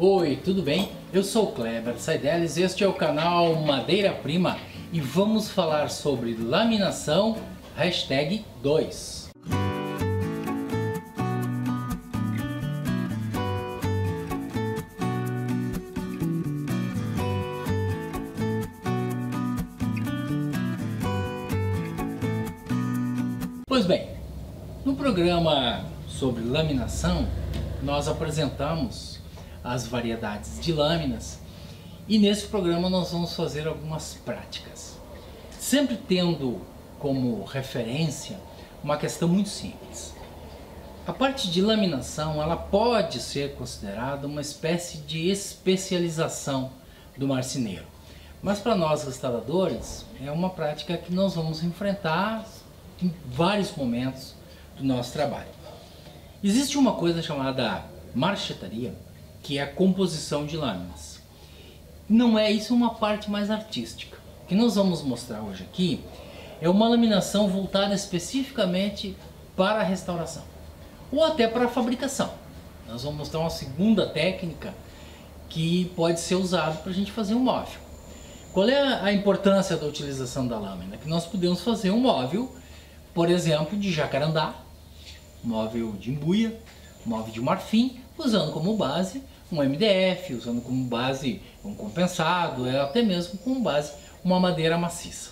Oi, tudo bem? Eu sou o Kleber Saideles, este é o canal Madeira Prima e vamos falar sobre laminação #2. Pois bem, no programa sobre laminação nós apresentamos as variedades de lâminas e nesse programa nós vamos fazer algumas práticas, sempre tendo como referência uma questão muito simples. A parte de laminação ela pode ser considerada uma espécie de especialização do marceneiro, mas para nós restauradores é uma prática que nós vamos enfrentar em vários momentos do nosso trabalho. Existe uma coisa chamada marchetaria, que é a composição de lâminas. Não é isso, uma parte mais artística. O que nós vamos mostrar hoje aqui é uma laminação voltada especificamente para a restauração ou até para a fabricação. Nós vamos mostrar uma segunda técnica que pode ser usada para a gente fazer um móvel. Qual é a importância da utilização da lâmina? Que nós podemos fazer um móvel, por exemplo, de jacarandá, móvel de embuia, móvel de marfim, usando como base um MDF, usando como base um compensado, até mesmo como base uma madeira maciça.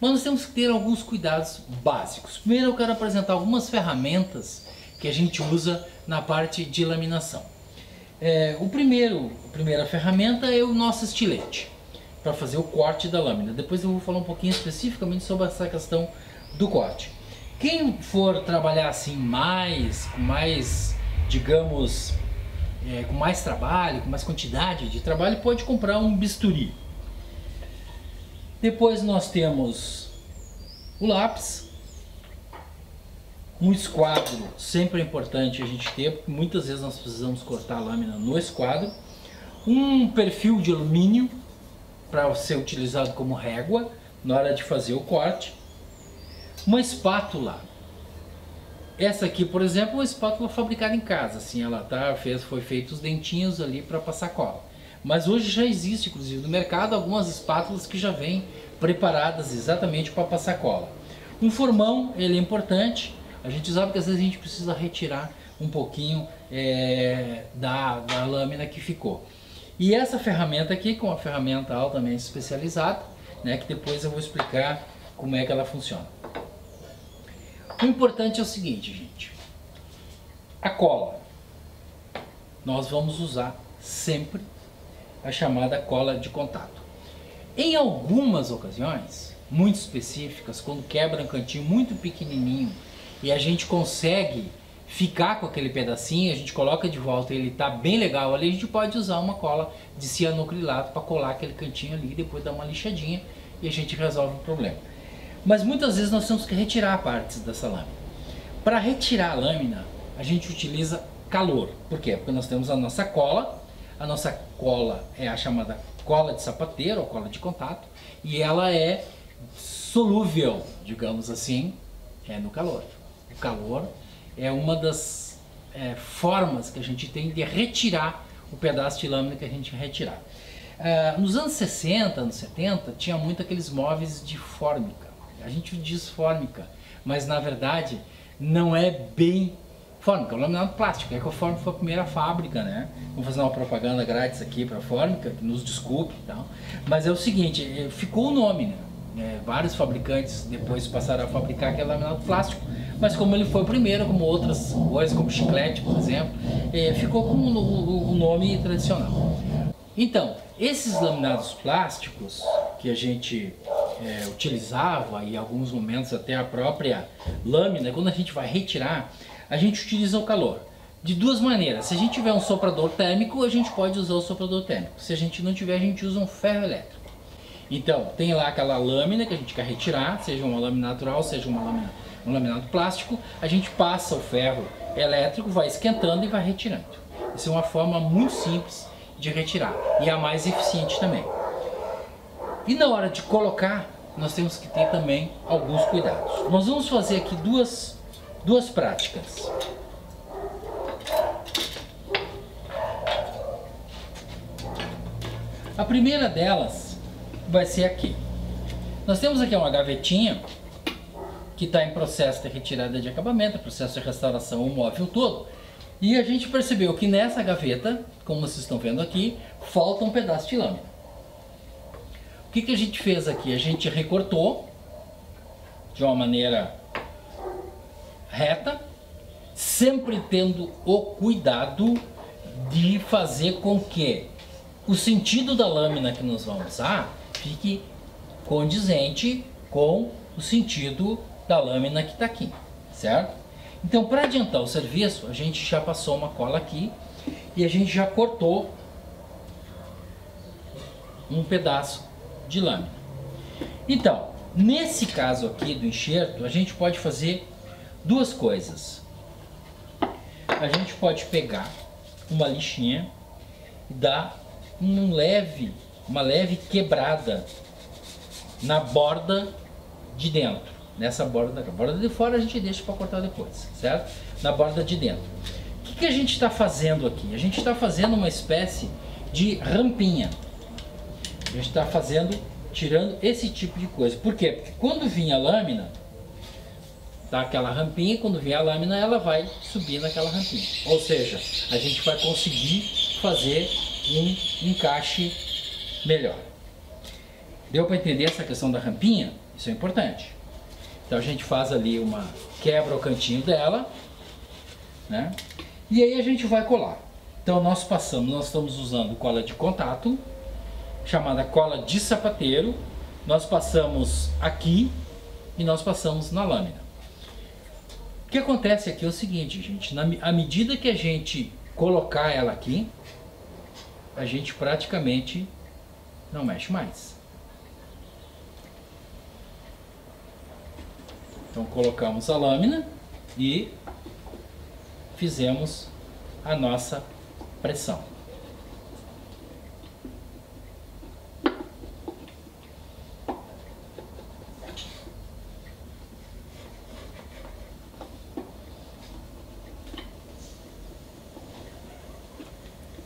Mas nós temos que ter alguns cuidados básicos. Primeiro eu quero apresentar algumas ferramentas que a gente usa na parte de laminação. A primeira ferramenta é o nosso estilete, para fazer o corte da lâmina. Depois eu vou falar um pouquinho especificamente sobre essa questão do corte. Quem for trabalhar assim com mais, digamos, com mais trabalho, com mais quantidade de trabalho, pode comprar um bisturi. Depois nós temos o lápis, um esquadro, sempre é importante a gente ter, porque muitas vezes nós precisamos cortar a lâmina no esquadro, um perfil de alumínio para ser utilizado como régua na hora de fazer o corte, uma espátula. Essa aqui, por exemplo, é uma espátula fabricada em casa, assim, ela foi feito os dentinhos ali para passar cola. Mas hoje já existe, inclusive no mercado, algumas espátulas que já vêm preparadas exatamente para passar cola. Um formão, ele é importante, a gente sabe que às vezes a gente precisa retirar um pouquinho da lâmina que ficou. E essa ferramenta aqui, que é uma ferramenta altamente especializada, né, que depois eu vou explicar como é que ela funciona. O importante é o seguinte, gente, a cola, nós vamos usar sempre a chamada cola de contato. Em algumas ocasiões, muito específicas, quando quebra um cantinho muito pequenininho e a gente consegue ficar com aquele pedacinho, a gente coloca de volta e ele está bem legal ali, a gente pode usar uma cola de cianocrilato para colar aquele cantinho ali e depois dar uma lixadinha e a gente resolve o problema. Mas muitas vezes nós temos que retirar partes dessa lâmina. Para retirar a lâmina, a gente utiliza calor. Por quê? Porque nós temos a nossa cola é a chamada cola de sapateiro, ou cola de contato, e ela é solúvel, digamos assim, no calor. O calor é uma das formas que a gente tem de retirar o pedaço de lâmina que a gente retirar. Nos anos 60, anos 70, tinha muito aqueles móveis de fórmica. A gente diz fórmica, mas na verdade não é bem fórmica, é um laminado plástico. É que a Fórmica foi a primeira fábrica, né? Vamos fazer uma propaganda grátis aqui para a Fórmica, que nos desculpe e tal. Mas é o seguinte, ficou o nome, né? Vários fabricantes depois passaram a fabricar aquele laminado plástico, mas como ele foi o primeiro, como outras coisas, como chiclete, por exemplo, ficou com o nome tradicional. Então, esses laminados plásticos que a gente utilizava, e em alguns momentos até a própria lâmina, quando a gente vai retirar, a gente utiliza o calor. De duas maneiras, se a gente tiver um soprador térmico, a gente pode usar o soprador térmico. Se a gente não tiver, a gente usa um ferro elétrico. Então, tem lá aquela lâmina que a gente quer retirar, seja uma lâmina natural, seja um laminado plástico, a gente passa o ferro elétrico, vai esquentando e vai retirando. Essa é uma forma muito simples de retirar e a mais eficiente também. E na hora de colocar, nós temos que ter também alguns cuidados. Nós vamos fazer aqui duas práticas. A primeira delas vai ser aqui. Nós temos aqui uma gavetinha que está em processo de retirada de acabamento, processo de restauração, o móvel todo. E a gente percebeu que nessa gaveta, como vocês estão vendo aqui, falta um pedaço de lâmina. O que a gente fez aqui? A gente recortou de uma maneira reta, sempre tendo o cuidado de fazer com que o sentido da lâmina que nós vamos usar fique condizente com o sentido da lâmina que está aqui, certo? Então, para adiantar o serviço, a gente já passou uma cola aqui e a gente já cortou um pedaço de lâmina. Então, nesse caso aqui do enxerto, a gente pode fazer duas coisas. A gente pode pegar uma lixinha e dar uma leve quebrada na borda de dentro. Nessa borda, a borda de fora a gente deixa para cortar depois, certo? Na borda de dentro. O que a gente está fazendo aqui? A gente está fazendo uma espécie de rampinha. A gente está fazendo, tirando esse tipo de coisa. Por quê? Porque quando vinha a lâmina, tá aquela rampinha, e quando vier a lâmina ela vai subir naquela rampinha. Ou seja, a gente vai conseguir fazer um encaixe melhor. Deu para entender essa questão da rampinha? Isso é importante. Então a gente faz ali quebra o cantinho dela, né? E aí a gente vai colar. Então nós estamos usando cola de contato, chamada cola de sapateiro. Nós passamos aqui e nós passamos na lâmina. O que acontece aqui é o seguinte, gente, à medida que a gente colocar ela aqui, a gente praticamente não mexe mais. Então colocamos a lâmina e fizemos a nossa pressão.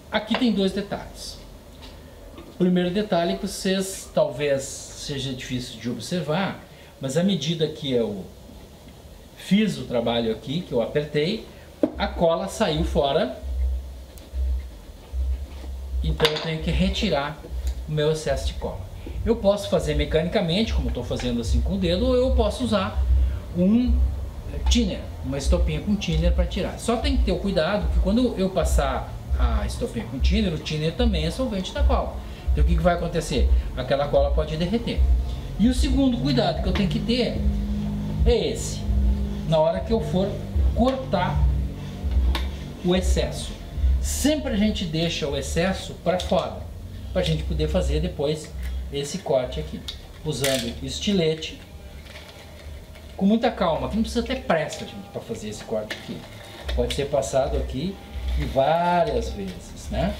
Aqui tem dois detalhes. O primeiro detalhe que vocês talvez seja difícil de observar, mas à medida que eu fiz o trabalho aqui, que eu apertei, a cola saiu fora. Então eu tenho que retirar o meu excesso de cola. Eu posso fazer mecanicamente, como estou fazendo assim com o dedo, ou eu posso usar um thinner, uma estopinha com thinner para tirar. Só tem que ter o cuidado que quando eu passar a estopinha com thinner, o thinner também é solvente da cola. Então o que vai acontecer? Aquela cola pode derreter. E o segundo cuidado que eu tenho que ter é esse. Na hora que eu for cortar o excesso, sempre a gente deixa o excesso para fora, para a gente poder fazer depois esse corte aqui, usando estilete, com muita calma, que não precisa ter pressa, gente, para fazer esse corte aqui. Pode ser passado aqui e várias vezes, né?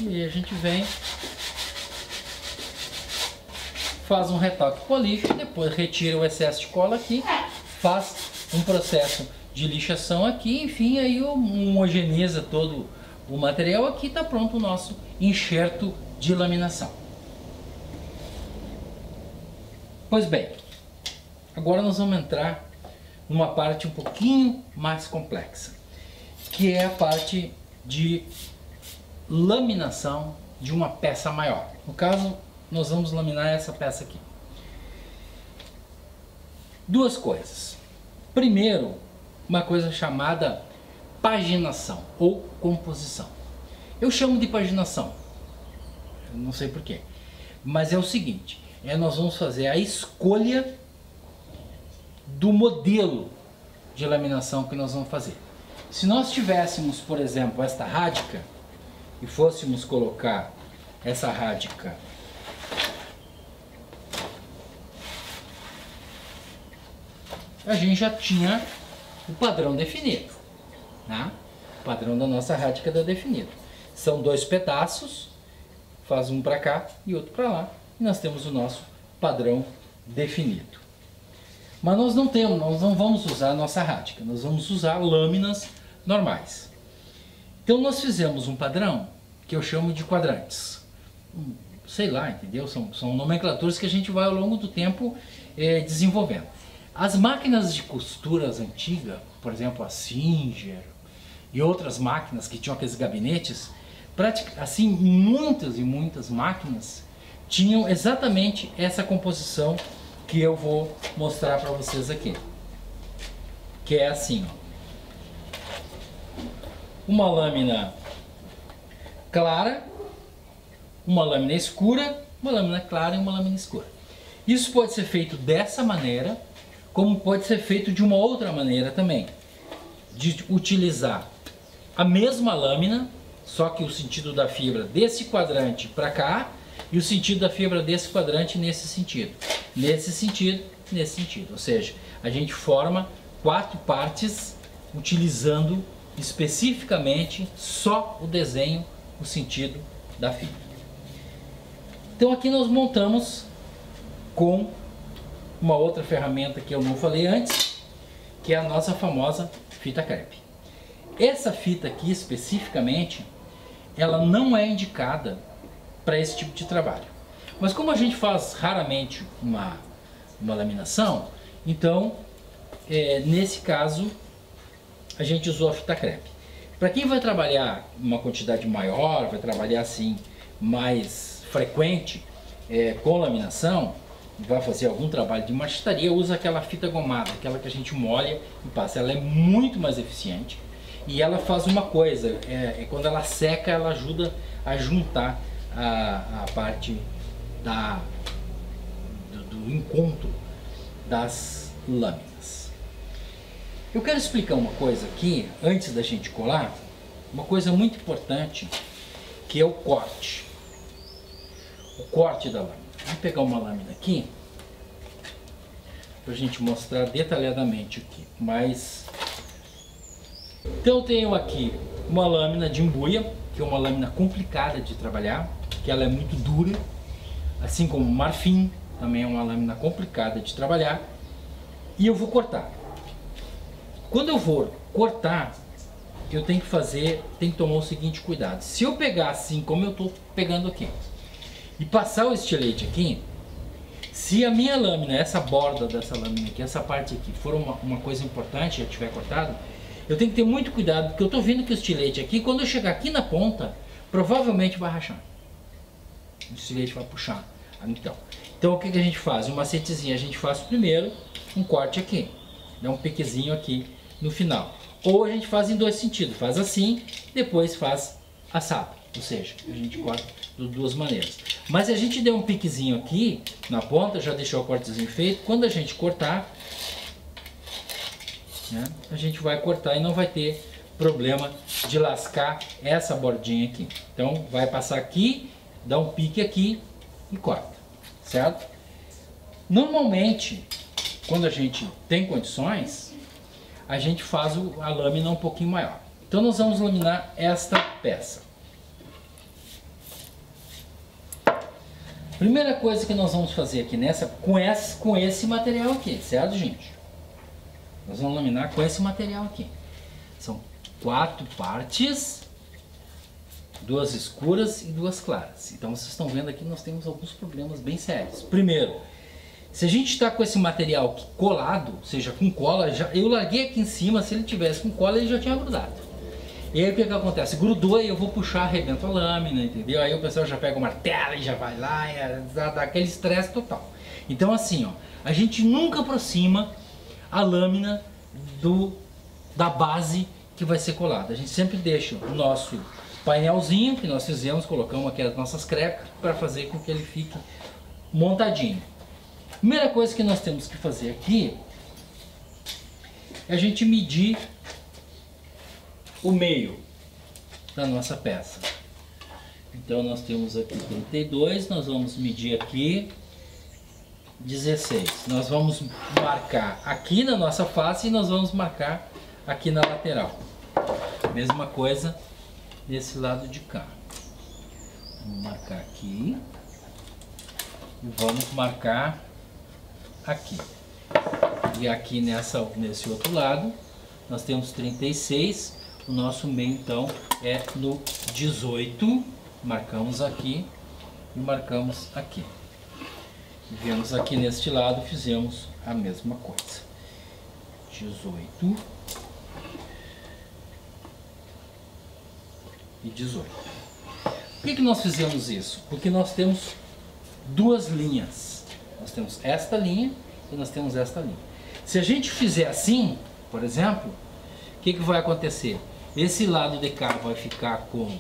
E a gente vem, faz um retoque com a lixa, depois retira o excesso de cola aqui, faz um processo de lixação aqui, enfim, aí homogeneiza todo o material. Aqui está pronto o nosso enxerto de laminação. Pois bem, agora nós vamos entrar numa parte um pouquinho mais complexa, que é a parte de laminação de uma peça maior. No caso, nós vamos laminar essa peça aqui. Duas coisas. Primeiro, uma coisa chamada paginação ou composição. Eu chamo de paginação, eu não sei porquê, mas é o seguinte, nós vamos fazer a escolha do modelo de laminação que nós vamos fazer. Se nós tivéssemos, por exemplo, esta rádica e fôssemos colocar essa rádica a gente já tinha o padrão definido, né? O padrão da nossa rádica está definido. São dois pedaços, faz um para cá e outro para lá, e nós temos o nosso padrão definido. Mas nós não vamos usar a nossa rádica, nós vamos usar lâminas normais. Então nós fizemos um padrão que eu chamo de quadrantes. Sei lá, entendeu? São nomenclaturas que a gente vai ao longo do tempo desenvolvendo. As máquinas de costuras antigas, por exemplo a Singer e outras máquinas que tinham aqueles gabinetes, assim, muitas e muitas máquinas tinham exatamente essa composição que eu vou mostrar para vocês aqui, que é assim, ó. Uma lâmina clara, uma lâmina escura, uma lâmina clara e uma lâmina escura. Isso pode ser feito dessa maneira, como pode ser feito de uma outra maneira também, de utilizar a mesma lâmina, só que o sentido da fibra desse quadrante para cá e o sentido da fibra desse quadrante nesse sentido, nesse sentido, nesse sentido. Ou seja, a gente forma 4 partes utilizando especificamente só o desenho, o sentido da fibra. Então aqui nós montamos com uma outra ferramenta que eu não falei antes, que é a nossa famosa fita crepe. Essa fita aqui especificamente, ela não é indicada para esse tipo de trabalho. Mas como a gente faz raramente uma laminação, então nesse caso a gente usou a fita crepe. Para quem vai trabalhar uma quantidade maior, vai trabalhar assim mais frequente com laminação, vai fazer algum trabalho de marchetaria, usa aquela fita gomada, aquela que a gente molha e passa. Ela é muito mais eficiente e ela faz uma coisa, quando ela seca, ela ajuda a juntar a parte do encontro das lâminas. Eu quero explicar uma coisa aqui, antes da gente colar, uma coisa muito importante, que é o corte. O corte da lâmina. Vou pegar uma lâmina aqui, para a gente mostrar detalhadamente aqui. Então eu tenho aqui uma lâmina de embuia, que é uma lâmina complicada de trabalhar, que ela é muito dura, assim como o marfim, também é uma lâmina complicada de trabalhar, e eu vou cortar. Quando eu vou cortar, eu tenho que tomar o seguinte cuidado. Se eu pegar assim como eu estou pegando aqui, e passar o estilete aqui, se a minha lâmina, essa borda dessa lâmina aqui, essa parte aqui, for uma coisa importante e já tiver cortado, eu tenho que ter muito cuidado, porque eu estou vendo que o estilete aqui, quando eu chegar aqui na ponta, provavelmente vai rachar. O estilete vai puxar. Então o que a gente faz? Um macetezinho, a gente faz primeiro um corte aqui, dá um piquezinho aqui no final. Ou a gente faz em 2 sentidos, faz assim, depois faz assado. Ou seja, a gente corta de 2 maneiras. Mas se a gente der um piquezinho aqui na ponta, já deixou o cortezinho feito, quando a gente cortar, né, a gente vai cortar e não vai ter problema de lascar essa bordinha aqui. Então vai passar aqui, dá um pique aqui e corta, certo? Normalmente, quando a gente tem condições, a gente faz a lâmina um pouquinho maior. Então nós vamos laminar esta peça. Primeira coisa que nós vamos fazer aqui com esse material aqui, certo, gente? Nós vamos laminar com esse material aqui. São 4 partes, 2 escuras e 2 claras. Então vocês estão vendo aqui, nós temos alguns problemas bem sérios. Primeiro, se a gente está com esse material aqui colado, ou seja, com cola, eu larguei aqui em cima, se ele tivesse com cola ele já tinha grudado. E aí o que acontece? Grudou e eu vou puxar, arrebento a lâmina, entendeu? Aí o pessoal já pega o martelo e já vai lá e dá aquele estresse total. Então assim, ó, a gente nunca aproxima a lâmina da base que vai ser colada. A gente sempre deixa o nosso painelzinho que nós fizemos, colocamos aqui as nossas crepes para fazer com que ele fique montadinho. Primeira coisa que nós temos que fazer aqui é a gente medir o meio da nossa peça. Então nós temos aqui 32, nós vamos medir aqui 16. Nós vamos marcar aqui na nossa face e nós vamos marcar aqui na lateral. Mesma coisa desse lado de cá. Vamos marcar aqui. e vamos marcar aqui. E aqui nesse outro lado nós temos 36, o nosso meio então é no 18, marcamos aqui e marcamos aqui. Viemos aqui neste lado, fizemos a mesma coisa. 18 e 18. Por que nós fizemos isso? Porque nós temos duas linhas. Nós temos esta linha e nós temos esta linha. Se a gente fizer assim, por exemplo, o que vai acontecer? Esse lado de cá vai ficar com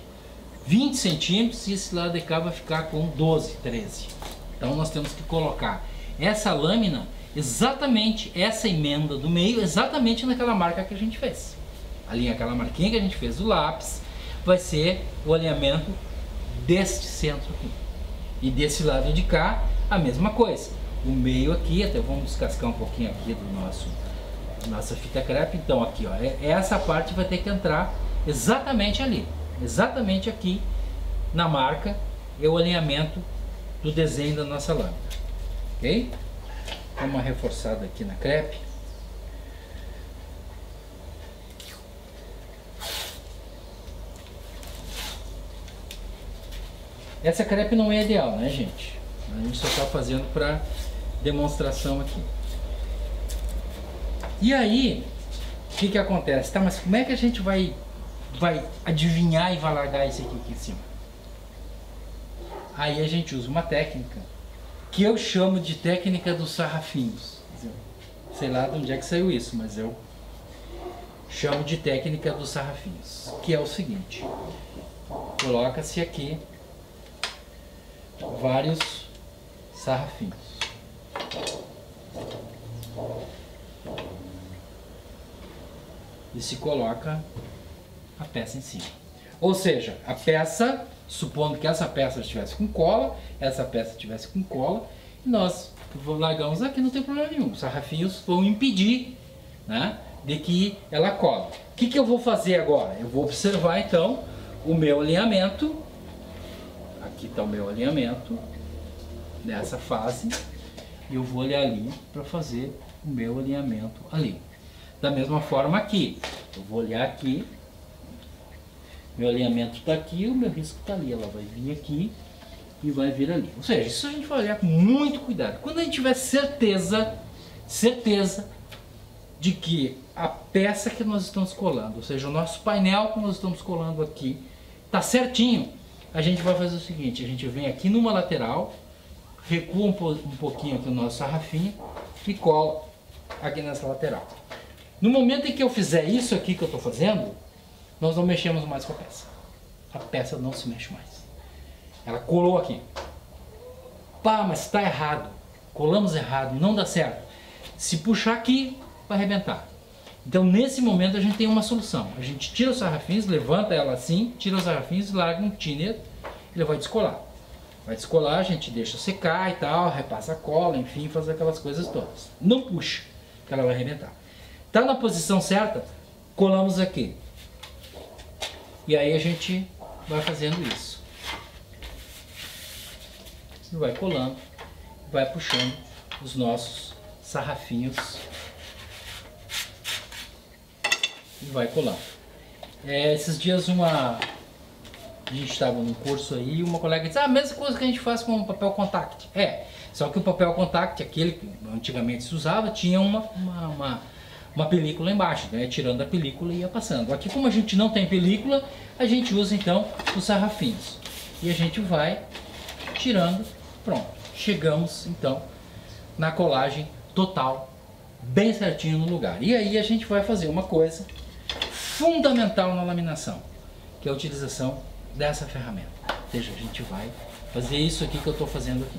20 centímetros e esse lado de cá vai ficar com 12, 13. Então nós temos que colocar essa lâmina, exatamente essa emenda do meio, exatamente naquela marca que a gente fez. Ali, aquela marquinha que a gente fez do lápis, vai ser o alinhamento deste centro aqui. E desse lado de cá, a mesma coisa. O meio aqui, até vamos descascar um pouquinho aqui do nossa fita crepe. Então aqui, ó, essa parte vai ter que entrar exatamente ali. Exatamente aqui na marca é o alinhamento do desenho da nossa lâmina. Ok? Dá uma reforçada aqui na crepe. Essa crepe não é ideal, né, gente? A gente só está fazendo para demonstração aqui. E aí, o que acontece? Tá, mas como é que a gente vai adivinhar e vai largar esse aqui em cima? Aí a gente usa uma técnica que eu chamo de técnica dos sarrafinhos. Sei lá de onde é que saiu isso, mas eu chamo de técnica dos sarrafinhos, que é o seguinte: coloca-se aqui vários sarrafinhos. E se coloca a peça em cima. Ou seja, a peça, supondo que essa peça estivesse com cola, essa peça estivesse com cola, e nós largamos aqui, não tem problema nenhum. Os sarrafinhos vão impedir, né, de que ela cola. O que eu vou fazer agora? Eu vou observar então o meu alinhamento. Aqui está o meu alinhamento nessa fase, e eu vou olhar ali para fazer o meu alinhamento ali. Da mesma forma aqui, eu vou olhar aqui, meu alinhamento está aqui, o meu risco está ali, ela vai vir aqui e vai vir ali. Ou seja, isso a gente vai olhar com muito cuidado. Quando a gente tiver certeza de que a peça que nós estamos colando, ou seja, o nosso painel que nós estamos colando aqui, está certinho, a gente vai fazer o seguinte: a gente vem aqui numa lateral, recua um pouquinho aqui o nosso sarrafinho e cola aqui nessa lateral. No momento em que eu fizer isso aqui que eu estou fazendo, nós não mexemos mais com a peça. A peça não se mexe mais. Ela colou aqui. Pá, mas está errado. Colamos errado, não dá certo. Se puxar aqui, vai arrebentar. Então nesse momento a gente tem uma solução. A gente tira os sarrafinhos, levanta ela assim, tira os sarrafinhos e larga um thinner, ele vai descolar. Vai descolar, a gente deixa secar e tal, repassa a cola, enfim, faz aquelas coisas todas. Não puxa, que ela vai arrebentar. Tá na posição certa, colamos aqui. E aí a gente vai fazendo isso. E vai colando, vai puxando os nossos sarrafinhos e vai colando. Esses dias a gente estava num curso aí e uma colega disse: a mesma coisa que a gente faz com o papel contact. Só que o papel contact, aquele que antigamente se usava, tinha uma película embaixo, né? Tirando a película e ia passando. Aqui, como a gente não tem película, a gente usa então os sarrafinhos. E a gente vai tirando, pronto. Chegamos então na colagem total, bem certinho no lugar. E aí a gente vai fazer uma coisa fundamental na laminação, que é a utilização dessa ferramenta. Veja, a gente vai fazer isso aqui que eu estou fazendo aqui.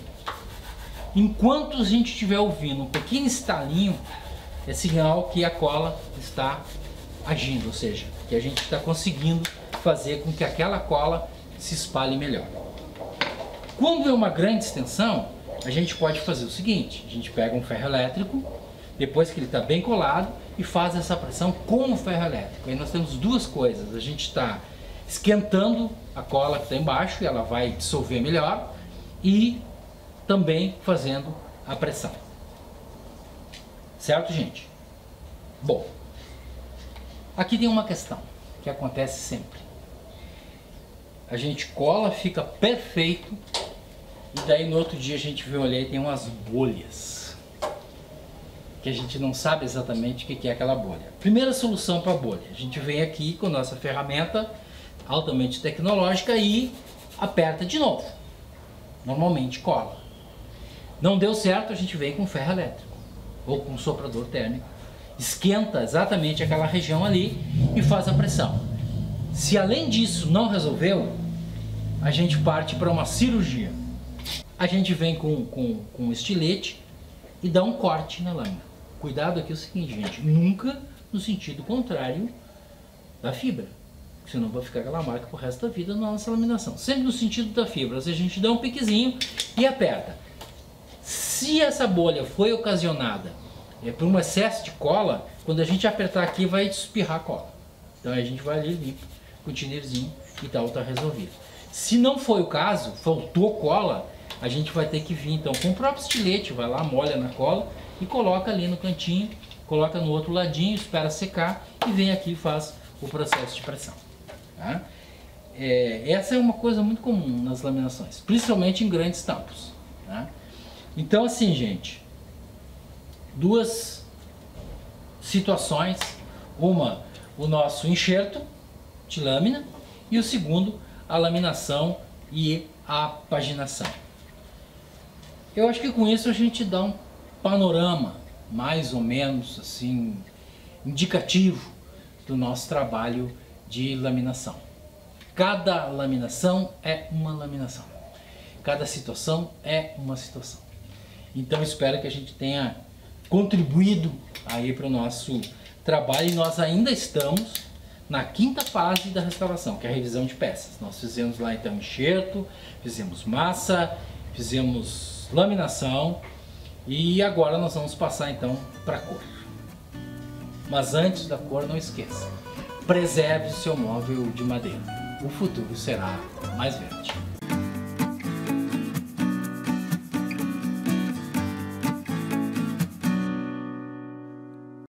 Enquanto a gente estiver ouvindo um pequeno estalinho, é sinal que a cola está agindo, ou seja, que a gente está conseguindo fazer com que aquela cola se espalhe melhor. Quando é uma grande extensão, a gente pode fazer o seguinte: a gente pega um ferro elétrico, depois que ele está bem colado, e faz essa pressão com o ferro elétrico. Aí nós temos duas coisas: a gente está esquentando a cola que está embaixo e ela vai dissolver melhor, e também fazendo a pressão. Certo, gente? Bom, aqui tem uma questão que acontece sempre. A gente cola, fica perfeito, e daí no outro dia a gente vê olhar e tem umas bolhas, que a gente não sabe exatamente o que é aquela bolha. Primeira solução para a bolha, a gente vem aqui com a nossa ferramenta altamente tecnológica e aperta de novo. Normalmente cola. Não deu certo, a gente vem com ferro elétrico ou com soprador térmico. Esquenta exatamente aquela região ali e faz a pressão. Se além disso não resolveu, a gente parte para uma cirurgia. A gente vem com um estilete e dá um corte na lâmina. Cuidado aqui é o seguinte, gente, nunca no sentido contrário da fibra, senão vai ficar aquela marca pro resto da vida na nossa laminação. Sempre no sentido da fibra, ou seja, a gente dá um piquezinho e aperta. Se essa bolha foi ocasionada por um excesso de cola, quando a gente apertar aqui vai espirrar cola. Então a gente vai ali, limpa com o tinerzinho e tal, tá resolvido. Se não foi o caso, faltou cola, a gente vai ter que vir então com o próprio estilete, vai lá, molha na cola e coloca ali no cantinho, coloca no outro ladinho, espera secar e vem aqui e faz o processo de pressão. Tá? Essa é uma coisa muito comum nas laminações, principalmente em grandes tampos. Tá? Então assim, gente, duas situações, uma o nosso enxerto de lâmina e o segundo a laminação e a paginação. Eu acho que com isso a gente dá um panorama mais ou menos assim indicativo do nosso trabalho de laminação. Cada laminação é uma laminação, cada situação é uma situação. Então espero que a gente tenha contribuído aí para o nosso trabalho e nós ainda estamos na quinta fase da restauração, que é a revisão de peças. Nós fizemos lá então enxerto, fizemos massa, fizemos laminação e agora nós vamos passar então para a cor. Mas antes da cor, não esqueça, preserve o seu móvel de madeira. O futuro será mais verde.